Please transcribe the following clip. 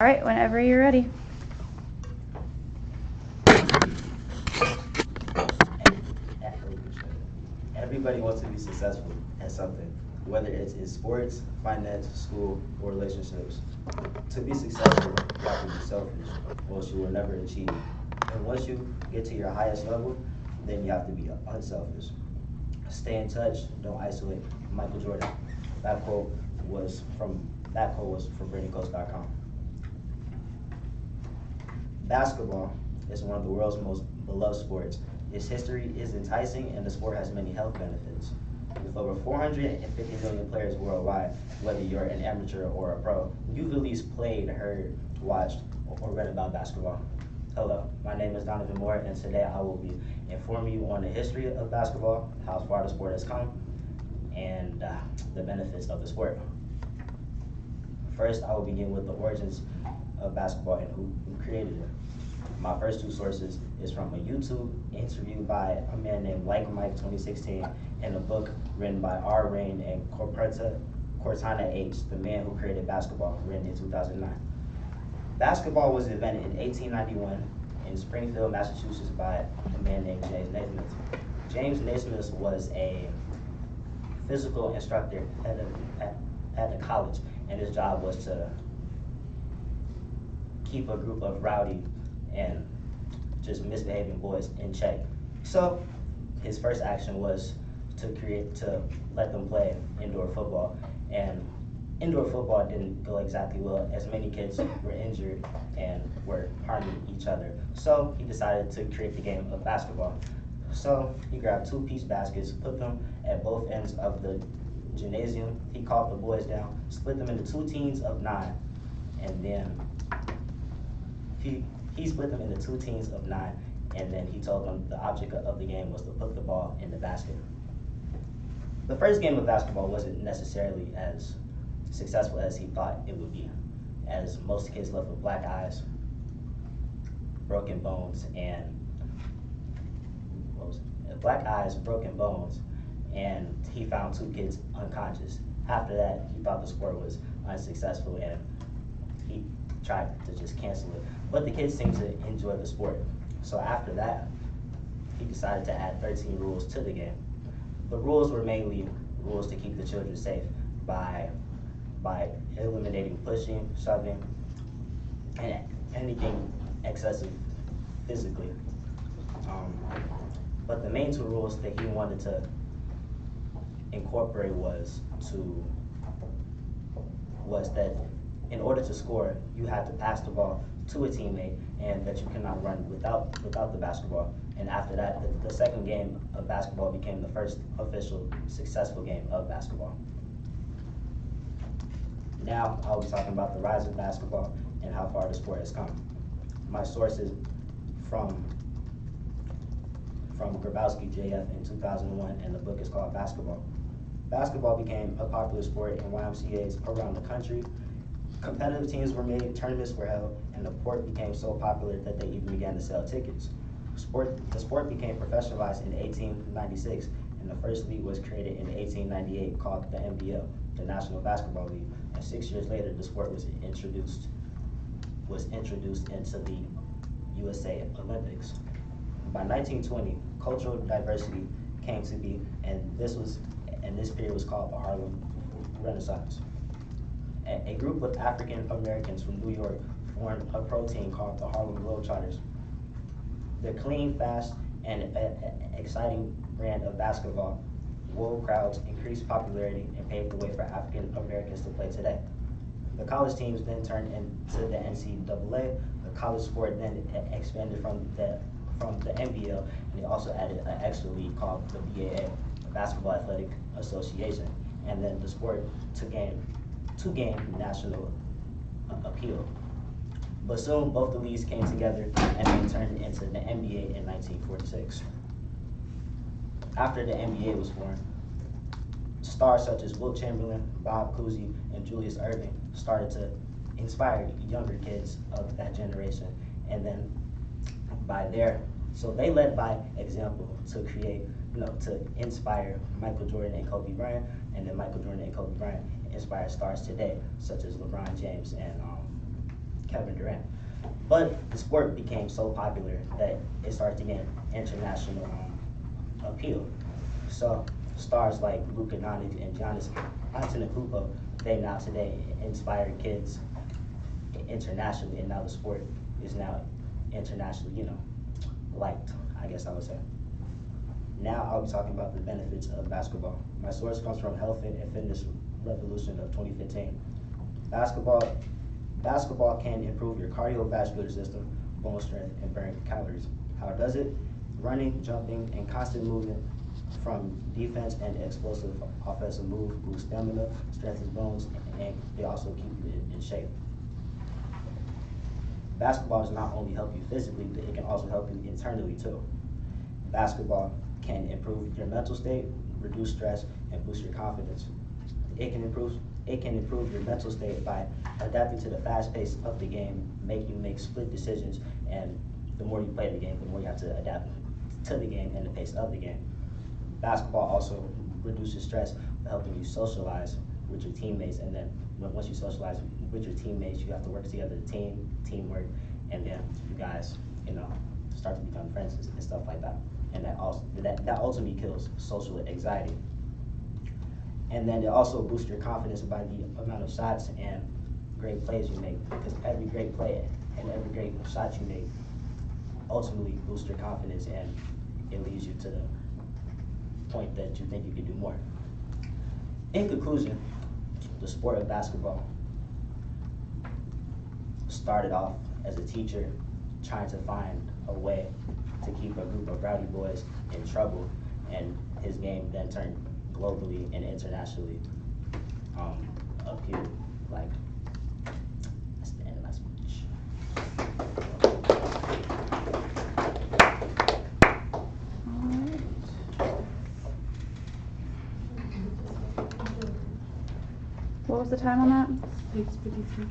All right, whenever you're ready. Everybody wants to be successful at something, whether it's in sports, finance, school, or relationships. To be successful, you have to be selfish, or else you will never achieve. And once you get to your highest level, then you have to be unselfish. Stay in touch, don't isolate. Michael Jordan. That quote was from BradyCoach.com. Basketball is one of the world's most beloved sports. Its history is enticing and the sport has many health benefits. With over 450 million players worldwide, whether you're an amateur or a pro, you've at least played, heard, watched, or read about basketball. Hello, my name is Donovan Moore, and today I will be informing you on the history of basketball, how far the sport has come, and the benefits of the sport. First, I will begin with the origins of basketball and who created it. My first two sources is from a YouTube interview by a man named Like Mike 2016 and a book written by R. Rain and Cortana H., the man who created basketball, written in 2009. Basketball was invented in 1891 in Springfield, Massachusetts by a man named James Naismith. James Naismith was a physical instructor at the college, and his job was to keep a group of rowdy and just misbehaving boys in check. So his first action was to let them play indoor football, and indoor football didn't go exactly well, as many kids were injured and were harming each other. So he decided to create the game of basketball. So he grabbed two peach baskets, put them at both ends of the gymnasium. He called the boys down, split them into two teams of 9, and then he split them into two teams of 9, and then he told them the object of the game was to put the ball in the basket. The first game of basketball wasn't necessarily as successful as he thought it would be, as most kids left with black eyes, broken bones, and broken bones, and he found 2 kids unconscious. After that, he thought the sport was unsuccessful, and he tried to just cancel it. But the kids seemed to enjoy the sport. So after that, he decided to add 13 rules to the game. The rules were mainly rules to keep the children safe by eliminating pushing, shoving, and anything excessive physically. But the main 2 rules that he wanted to incorporate was that in order to score, you had to pass the ball to a teammate, and that you cannot run without the basketball. And after that, the second game of basketball became the first official successful game of basketball. Now I'll be talking about the rise of basketball and how far the sport has come. My source is from Grabowski JF in 2001, and the book is called Basketball. Basketball became a popular sport in YMCA's around the country. Competitive teams were made, tournaments were held, and the sport became so popular that they even began to sell tickets. The sport became professionalized in 1896, and the first league was created in 1898 called the NBL, the National Basketball League. And 6 years later, the sport was introduced into the USA Olympics. By 1920, cultural diversity came to be, and this period was called the Harlem Renaissance. A group of African Americans from New York formed a pro team called the Harlem Globetrotters. The clean, fast, and exciting brand of basketball wove crowds, increased popularity, and paved the way for African Americans to play today. The college teams then turned into the NCAA. The college sport then expanded from the NBL, and they also added an extra league called the BAA, the Basketball Athletic Association, and then the sport to gain national appeal. But soon both the leagues came together and then turned into the NBA in 1946. After the NBA was formed, stars such as Wilt Chamberlain, Bob Cousy, and Julius Erving started to inspire younger kids of that generation. And then so they led by example to create, to inspire Michael Jordan and Kobe Bryant, and then Michael Jordan and Kobe Bryant inspire stars today, such as LeBron James and Kevin Durant. But the sport became so popular that it started to get international appeal. So stars like Luka Doncic and Giannis Antetokounmpo, they now today inspire kids internationally, and now the sport is now internationally, liked, I guess I would say. Now I'll be talking about the benefits of basketball. My source comes from Health and Fitness Revolution of 2015. Basketball can improve your cardiovascular system, bone strength, and burn calories. How does it? Running, jumping, and constant movement from defense and explosive offensive move boost stamina, strengthens bones, and they also keep you in shape. Basketball does not only help you physically, but it can also help you internally too. Basketball can improve your mental state, reduce stress, and boost your confidence. It can improve your mental state by adapting to the fast pace of the game, make you make split decisions, and the more you play the game, the more you have to adapt to the game and the pace of the game. Basketball also reduces stress by helping you socialize with your teammates, and then once you socialize with your teammates, you have to work together, teamwork, and then you guys, start to become friends and stuff like that. And that ultimately kills social anxiety. And then it also boosts your confidence by the amount of shots and great plays you make, because every great play and every great shot you make ultimately boosts your confidence, and it leads you to the point that you think you could do more. In conclusion, the sport of basketball started off as a teacher trying to find a way to keep a group of rowdy boys in trouble, and his game then turned globally and internationally appeared. That's the end of my speech. What was the time on that? 6:52.